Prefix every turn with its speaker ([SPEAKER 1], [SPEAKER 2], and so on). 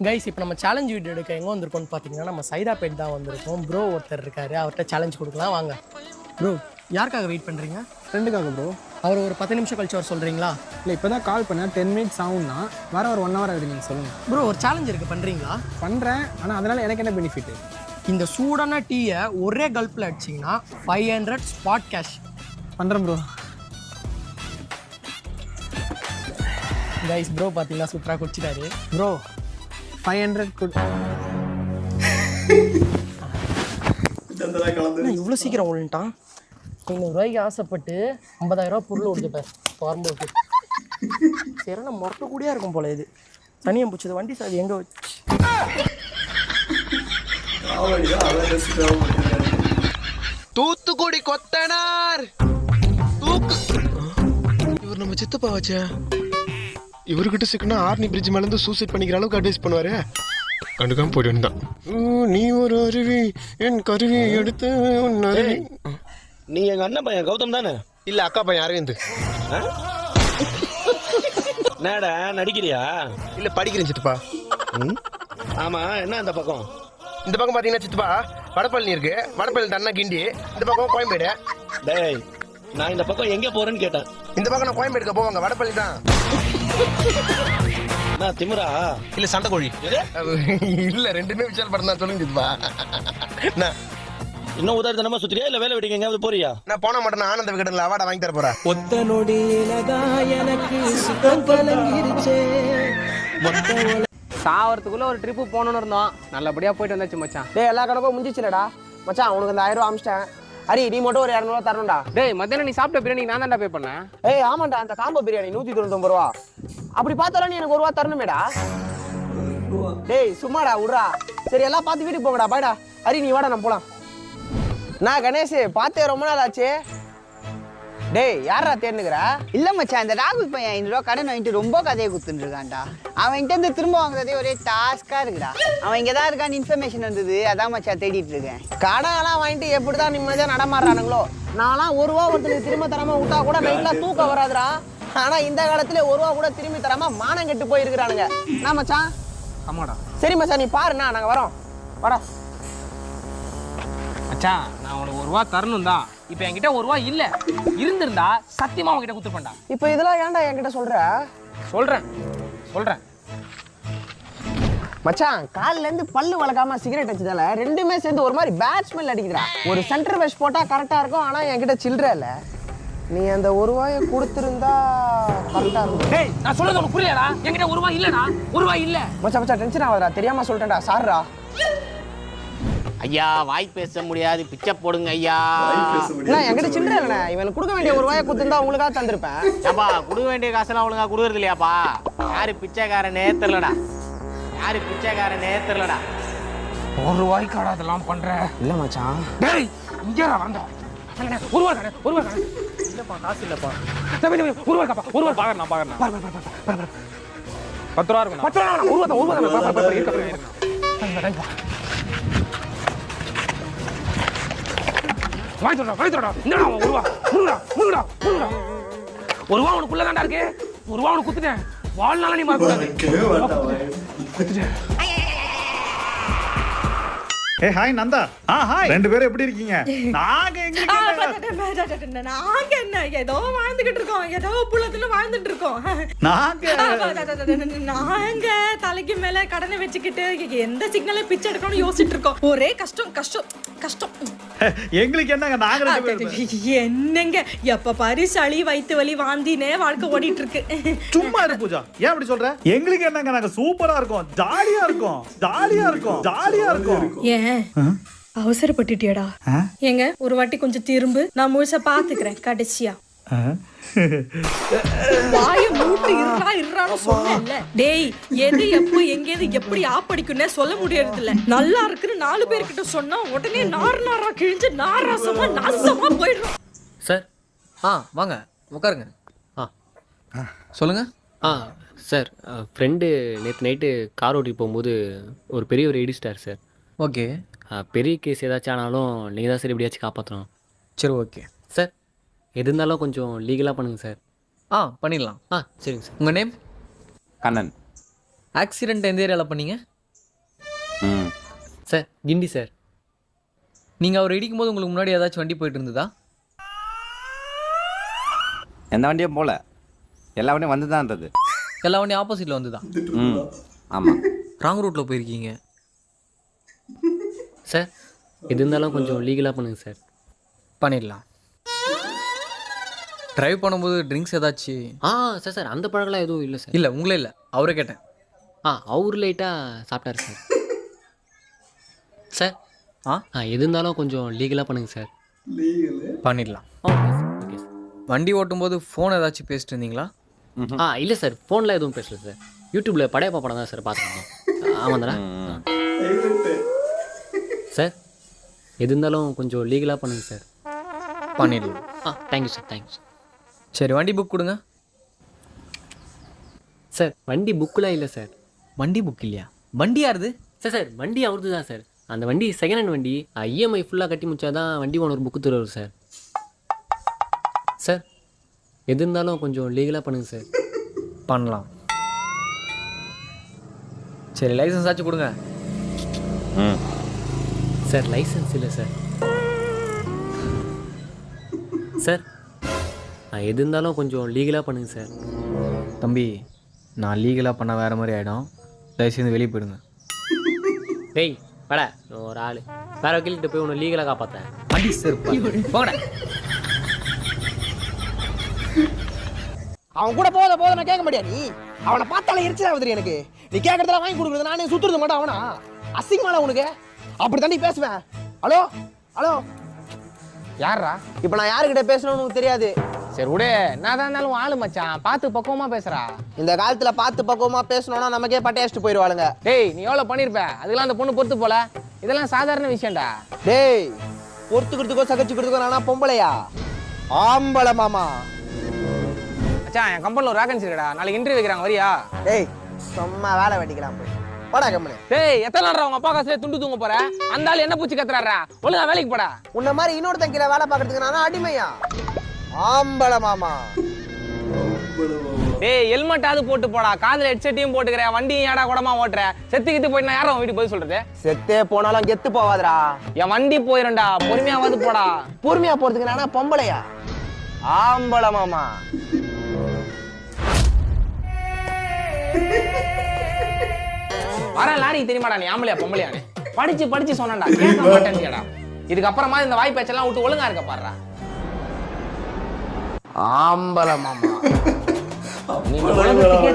[SPEAKER 1] Guys இப்போ நம்ம challenge video எடுக்க எங்கே வந்திருக்கோம்னு பார்த்தீங்கன்னா நம்ம சைதாப்பேட் தான் வந்திருக்கோம். ப்ரோ ஒருத்தர் இருக்காரு, அவர்கிட்ட சேலஞ்ச் கொடுக்கலாம் வாங்க. ப்ரோ யாருக்காக வெயிட் பண்ணுறீங்க?
[SPEAKER 2] ஃப்ரெண்டுக்காக ப்ரோ.
[SPEAKER 1] அவர் ஒரு 10 நிமிஷம் கழிச்சு வர சொல்கிறீங்களா?
[SPEAKER 2] இல்லை இப்போ தான் கால் பண்ணேன், 10 மினிட்ஸ் ஆகும்னா வர ஒரு 1 hour ஆகுது. நீங்கள் சொல்லுங்கள்
[SPEAKER 1] ப்ரோ. ஒரு சேலஞ்ச் இருக்குது, பண்ணுறீங்களா?
[SPEAKER 2] பண்ணுறேன், ஆனால் அதனால் எனக்கு என்ன பெனிஃபிட்டு?
[SPEAKER 1] இந்த சூடான டீயை ஒரே கல்ப்பில் அடிச்சிங்கன்னா 500 ஸ்பாட் கேஷ்.
[SPEAKER 2] பண்ணுறேன் ப்ரோ.
[SPEAKER 1] கைஸ் ப்ரோ பார்த்தீங்கன்னா சூப்பராக குடிச்சிட்டாரு.
[SPEAKER 2] ப்ரோ 500
[SPEAKER 1] இவ்வளோ சீக்கிரம் ஓடிட்டான். 500 ரூபாய்க்கு ஆசைப்பட்டு 50,000 ரூபா பொருள் கொடுத்துட்டேன் ஃபார்முக்கு. சரியான மொரட்ட கூடியா இருக்கும் போல. இது தனியாக பிடிச்சது வண்டி சார் எங்கே வச்சு
[SPEAKER 3] தூத்துக்குடி கொத்தனார் இவர் நம்ம சித்தப்பா வச்ச. இவர்கிட்ட சிக்கனா ஆர்னி பிரிட்ஜ் மேலேருந்து சூசைட் பண்ணிக்கிற அளவுக்கு அட்வைஸ் பண்ணுவாரு. கண்டுக்காம போயிட்டு வந்தான். நீ ஒரு அருவி என் கருவி எடுத்து உன் அருவி.
[SPEAKER 4] நீ எங்க அண்ணன் பையன் கௌதம் தானே?
[SPEAKER 3] இல்ல அக்கா பையன் அரவிந்த்.
[SPEAKER 4] என்னடா நடிக்கிறியா?
[SPEAKER 3] இல்ல படிக்கிறேன் சித்தப்பா.
[SPEAKER 4] ஆமா, என்ன அந்த பக்கம்?
[SPEAKER 3] இந்த பக்கம் பாத்தீங்கன்னா சித்தப்பா வடபழனி இருக்கு. வடபழனி தண்ணா கிண்டி. இந்த பக்கம் கோயம்பேடு.
[SPEAKER 4] டேய், நான் இந்த பக்கம் எங்க போறேன்னு கேட்டேன்.
[SPEAKER 3] இந்த பக்கம் நான் கோயம்பேடுக்க போவாங்க. வடபழனி தான்.
[SPEAKER 4] நான் திமிரா?
[SPEAKER 3] இல்ல சண்டை கோழி. இல்ல ரெண்டுமே விஷால் படம் தான். சொல்லுங்க சித்தப்பா.
[SPEAKER 4] இன்னும் உதாரணமா சுத்திரியா இல்ல வேலை வெட்டிக்கு எங்கேயாவது போறியா?
[SPEAKER 3] நான் போன மாட்டேன். ஆனந்த விகடன்ல அவார்டை வாங்கி தர போறேன்.
[SPEAKER 1] ஒத்த நொடியிலதான் எனக்கு சுத்தம் கலங்கிருச்சே.
[SPEAKER 5] சாவறதுக்குள்ள ஒரு ட்ரிப்பு போகணும்னு இருந்தோம். நல்லபடியா போயிட்டு வந்தாச்சு மச்சான்.
[SPEAKER 6] டேய், எல்லா கணக்கும் முடிஞ்சிச்சுலடா மச்சான். உனக்கு அந்த 1000 ரூபா அமிச்சிட்டேன். ஹரி, நீ மட்டும் ஒரு 200 ரூபா தரணும்டா.
[SPEAKER 5] டேய், மத்தியானம் நீ சாப்பிட்ட பிரியாணி நான் தான்டா பே பண்ணேன்.
[SPEAKER 6] ஏய் ஆமாண்டா, அந்த காம்போ பிரியாணி 199 ரூபா. அப்படி பார்த்தாலும் நீ எனக்கு 1 ரூபா தரணுமேடா. டேய் சும்மாடா விட்றா. சரி எல்லாம் பார்த்து வீட்டுக்கு போங்கடா. பாய்டா. ஹரி, நீ வாடா, நம்ம போலாம். நான் கணேஷ் பார்த்தே ரொம்ப நாள் ஆச்சு. டேய், யாரா தேர்ந்துக்கிறா?
[SPEAKER 7] இல்ல மச்சான், இந்த ராகுல் பையன் 500 ரூபா கடன் வாங்கிட்டு ரொம்ப கதையை குத்துட்டு இருக்கான்டா. அவன் கிட்ட இருந்து திரும்ப வாங்குறதே ஒரே டாஸ்கா இருக்குடா. அவன் இங்கதான் இருக்கான்னு இன்ஃபர்மேஷன் வந்தது, அதான் மச்சான் தேடிட்டு இருக்கேன்.
[SPEAKER 6] கடன்லாம் வாங்கிட்டு எப்படிதான் நிம்மதியா நடமாடுறானுங்களோ. நான்லாம் 1 ரூபா ஒருத்தருக்கு திரும்ப தராம விட்டா கூட நைட்லாம் தூக்கம் வராதுடா. ஆனா இந்த காலத்துல 1 ரூபா கூட திரும்பி தராம மானம் கெட்டு போயிருக்கிறானுங்க. நான் மச்சான்.
[SPEAKER 5] ஆமாடா.
[SPEAKER 6] சரி மச்சான், நீ பாருண்ணா, நாங்க வரோம். வாடா
[SPEAKER 5] மச்சான், நான் உனக்கு 1 ரூபா தரணும் தான். இப்போ என்கிட்ட 1 ரூபா இல்ல. இருந்திருந்தா சத்தியமா உன்கிட்ட குத்துப்பேன்டா.
[SPEAKER 6] இப்போ இதெல்லாம் ஏன்டா என்கிட்ட சொல்ற?
[SPEAKER 5] சொல்றேன்
[SPEAKER 6] மச்சான், காலில இருந்து பல்லு வளர்க்காம சிகரெட் அடிச்சதால ரெண்டுமே சேர்ந்து ஒரு மாதிரி பேட் ஸ்மெல் அடிக்குதுடா. ஒரு சென்டர் வெஷ் போட்டா கரெக்டா இருக்கும். ஆனா என்கிட்ட சில்லற இல்ல. நீ அந்த 1 ரூபாயை கொடுத்திருந்தா கரெக்டா இருக்கும்.
[SPEAKER 5] டேய், நான் சொல்றது உனக்கு புரியலடா. என்கிட்ட 1 ரூபா இல்லடா. 1 ரூபா இல்ல.
[SPEAKER 6] மச்சான் டென்ஷன் ஆகாதடா. தெரியாம சொல்லிட்டேன்டா, சாரிடா.
[SPEAKER 8] ஐயா, வாய் பேச முடியாது, பிச்சை போடுங்க ஐயா.
[SPEAKER 6] நான் என்கிட்ட சில்லற இல்லண்ணே. இவனுக்கு கொடுக்க வேண்டிய 1 ரூபாயை கொடுத்திருந்தா உங்களுக்காக தந்திருப்பேன்.
[SPEAKER 8] ஏப்பா, கொடுக்க வேண்டிய காசெல்லாம் ஒழுங்கா கொடுக்கறது இல்லையாப்பா? யாரு பிச்சைக்காரனே தெரியலடா.
[SPEAKER 5] 1 ரூபாய்க்கு அதெல்லாம் பண்ற?
[SPEAKER 6] இல்ல மச்சான்.
[SPEAKER 5] டேய், இங்க வாடா. 1 ரூபா கடை.
[SPEAKER 1] இல்லைப்பா, காசு இல்லைப்பா.
[SPEAKER 5] 1 ரூபா காப்பா. 1 ரூபா பாக்குறேன். 10 ரூபா இருக்கும். 10 ரூபா 1 ரூபா இருக்க. வாங்கிடுறா. என்னடா 1 ரூபா? 1 ரூபா உனக்குள்ள தான்டா இருக்கு. 1 ரூபா உனக்கு குத்துட்டேன். வாழ்நாள நீ மறக்க கூடாது.
[SPEAKER 9] ஏ ஹாய் நந்தா. ஹாய். 2 பேரும் எப்படி இருக்கீங்க? நாங்க
[SPEAKER 10] என்ன ஏதோ வாழ்ந்துகிட்டு இருக்கோம். ஏதோ புள்ளத்துல வாழ்ந்துட்டு இருக்கோம். நாங்க தலைக்கு மேல கடனை வச்சுக்கிட்டு எந்த சிக்னலை பிச்சை எடுக்கணும்னு யோசிச்சுட்டு இருக்கோம். ஒரே கஷ்டம்.
[SPEAKER 9] எங்களுக்கு என்னங்க, நாங்க
[SPEAKER 10] என்னங்க எப்ப பாரு சளி, வயிற்று வலி, வாந்தினே வாழ்க்கை ஓடிட்டு இருக்கு.
[SPEAKER 9] சும்மா இரு பூஜா. ஏன் அப்படி சொல்ற? எங்களுக்கு என்னங்க, நாங்க சூப்பரா இருக்கோம், ஜாலியா இருக்கோம்.
[SPEAKER 10] ஏன் அவசரப்பட்டுட்டியடா? ஏங்க ஒரு வாட்டி கொஞ்சம் திரும்ப, நான் முழுசா பாத்துக்கிறேன் கடைசியா. வாய மூட்டு இருறான்னு சொன்னேன்ல. டேய், எது எப்போ எங்கேது எப்படி ஆப்படிக்குன்னே சொல்ல முடியறது இல்ல. நல்லா இருக்குன்னு 4 பேர்கிட்ட சொன்னா உடனே நாரா கிழிஞ்சு நாராசமா நாசமா போயிடும்.
[SPEAKER 11] சார், வாங்க உட்காருங்க. சொல்லுங்க.
[SPEAKER 12] சார், ஃப்ரெண்டு நேற்று நைட்டு கார் ஓட்டி போகும்போது ஒரு பெரிய இடிச்சிட்டார் சார்.
[SPEAKER 11] ஓகே.
[SPEAKER 12] பெரிய கேஸ் ஏதாச்சும் ஆனாலும் நீங்கள் தான் சார் எப்படியாச்சும் காப்பாற்றணும்.
[SPEAKER 11] சரி, ஓகே சார்.
[SPEAKER 12] எது இருந்தாலும் கொஞ்சம் லீகலாக பண்ணுங்கள் சார்.
[SPEAKER 11] பண்ணிடலாம்.
[SPEAKER 12] சரிங்க சார்.
[SPEAKER 11] உங்கள் நேம்?
[SPEAKER 5] கண்ணன்.
[SPEAKER 11] ஆக்சிடென்ட் எந்த ஏரியாவில் பண்ணீங்க?
[SPEAKER 12] சார் கிண்டி சார்.
[SPEAKER 11] நீங்கள் அவர் இடிக்கும் போது உங்களுக்கு முன்னாடி ஏதாச்சும் வண்டி போயிட்டு இருந்ததா?
[SPEAKER 13] எந்த வண்டியும் போல, எல்லா வண்டியும் வந்து தான் இருந்தது.
[SPEAKER 11] எல்லா வண்டியும் ஆப்போசிட்டில் வந்துதா?
[SPEAKER 13] ஆமாம்.
[SPEAKER 11] ராங் ரூட்டில் போயிருக்கீங்க
[SPEAKER 12] சார். எது இருந்தாலும் கொஞ்சம் லீகலாக பண்ணுங்க சார்.
[SPEAKER 11] பண்ணிடலாம். ட்ரைவ் பண்ணும்போது ட்ரிங்க்ஸ் ஏதாச்சும்?
[SPEAKER 12] சார் சார் அந்த பழக்கம்லாம் எதுவும் இல்லை சார்.
[SPEAKER 11] இல்லை உங்களே இல்லை, அவரை கேட்டேன்.
[SPEAKER 12] அவர் லைட்டாக சாப்பிட்டாரு சார். சார் எது இருந்தாலும் கொஞ்சம் லீகலாக பண்ணுங்க சார்.
[SPEAKER 11] பண்ணிடலாம்.
[SPEAKER 12] Okay sir.
[SPEAKER 11] வண்டி ஓட்டும்போது ஃபோன் ஏதாச்சும் பேசிட்டு இருந்தீங்களா?
[SPEAKER 12] இல்லை சார், ஃபோனில் எதுவும் பேசல சார். யூடியூப்பில் படையப்பா படம் தான் சார் பார்த்துருக்கோம். ஆமாம் தானே சார். எது இருந்தாலும் கொஞ்சம் லீகலாக பண்ணுங்க சார்.
[SPEAKER 11] பண்ணிடலாம்.
[SPEAKER 12] Thank you sir, thank you sir.
[SPEAKER 11] சரி, வண்டி புக் கொடுங்க.
[SPEAKER 12] சார் வண்டி புக்கெலாம் இல்லை சார்.
[SPEAKER 11] வண்டி புக் இல்லையா? வண்டி யாருது?
[SPEAKER 12] சார் சார் வண்டி அவருது தான் சார். அந்த வண்டி செகண்ட் ஹேண்ட் வண்டி. இஎம்ஐ ஃபுல்லாக கட்டி முடிச்சாதான் வண்டி ஓனர் புக்கு தருவார் சார். சார் எது இருந்தாலும் கொஞ்சம் லீகலாக பண்ணுங்க சார்.
[SPEAKER 11] பண்ணலாம். சரி, லைசன்ஸ் ஆச்சு கொடுங்க.
[SPEAKER 12] சார் லைசன்ஸ் இல்லை சார். சார் எது இருந்தாலும் கொஞ்சம் லீகலாக பண்ணுங்க சார்.
[SPEAKER 11] தம்பி, நான் லீகலாக பண்ண வேறு மாதிரி ஆகிடும். தயவுசெய்து வெளியே போயிடுங்க.
[SPEAKER 12] டேய் வாடா, ஒரு ஆள் வேற வக்கீல்கிட்ட போய் ஒன்று லீகலாக காப்பாற்றேன்.
[SPEAKER 11] அடி சார் போங்கடா.
[SPEAKER 6] அவன் கூட போத நான் கேட்க மாட்டியா நீ? அவனை பார்த்தாலே எரிச்சலா ஆகுது எனக்கு. நீ கேட்கறதெல்லாம் வாங்கி கொடுக்குறது, நானே சுத்துறது மாட்டேன். அவனா அசிங்கமால உனக்கு அப்படி தாண்டி பேசுவேன். ஹலோ ஹலோ,
[SPEAKER 8] யாரா?
[SPEAKER 6] இப்போ நான் யாருக்கிட்ட பேசணும்னு உனக்கு தெரியாது.
[SPEAKER 8] சரி விடு, நான் தான் இருந்தாலும் ஆளு மச்சான், பார்த்து பக்குவமா பேசுறா.
[SPEAKER 6] இந்த காலத்துல பார்த்து பக்குவமா பேசணும்னா நமக்கே பட்டையடிச்சுட்டு போயிடுவாளுங்க.
[SPEAKER 8] டேய் நீ எவ்வளோ பண்ணியிருப்ப, அதுக்கெல்லாம் அந்த பொண்ணு பொறுத்து போல. இதெல்லாம் சாதாரண விஷயம்டா.
[SPEAKER 6] டேய் பொறுத்துக்கிறதுக்கோ சகச்சுக்கிறதுக்கோ நானா பொம்பளையா? ஆம்பளை மாமா.
[SPEAKER 8] மச்சான் என் கம்பெனியில் ஒரு வேகன்சி இருக்கடா, நாளைக்கு இன்டர்வியூ வைக்கிறாங்க, வரியா?
[SPEAKER 6] டேய் சும்மா வேலை வெட்டிக்கலாம் போய் போடா கம்பெனி.
[SPEAKER 8] டேய் எத்தனை நாள் அவங்க அப்பா காசுல துண்டு தூங்க போற? அந்த ஆள் என்ன பூச்சி கத்துறாரா? ஒழுங்கா வேலைக்கு போடா.
[SPEAKER 6] உன்ன மாதிரி இன்னொருத்தன் கீழே வேலை பார்க்கறதுக்கு நானா அடிமையா? ஆம்பளை மாமா.
[SPEAKER 8] டேய் ஹெல்மெட்டாவது போட்டு போடா, காதுல ஹெட்செட்டையும் போட்டுக்கிற, வண்டியும் ஏடா கூடமா ஓட்டுற. செத்துக்கிட்டு போயிட்டு நான் யாரும் வீட்டுக்கு போய் சொல்றது?
[SPEAKER 6] செத்தே போனாலும் கெத்து போவாதடா.
[SPEAKER 8] என் வண்டி போயிரும்டா, பொறுமையாவது போடா.
[SPEAKER 6] பொறுமையா போறதுக்கு நானா பொம்பளையா? ஆம்பளை மாமா.
[SPEAKER 8] வர லாரிக்கு தெரியுமாடா நீ ஆம்பளையா பொம்பளையானே? படிச்சு படிச்சு சொன்னேன்டா, கேட்க மாட்டேன்டா. இதுக்கப்புறமா இந்த வாய் பேச்செல்லாம் விட்டு ஒழுங்கா இருக்க பாடுறா.
[SPEAKER 6] ஆம்பளை மாமா.
[SPEAKER 8] நீங்க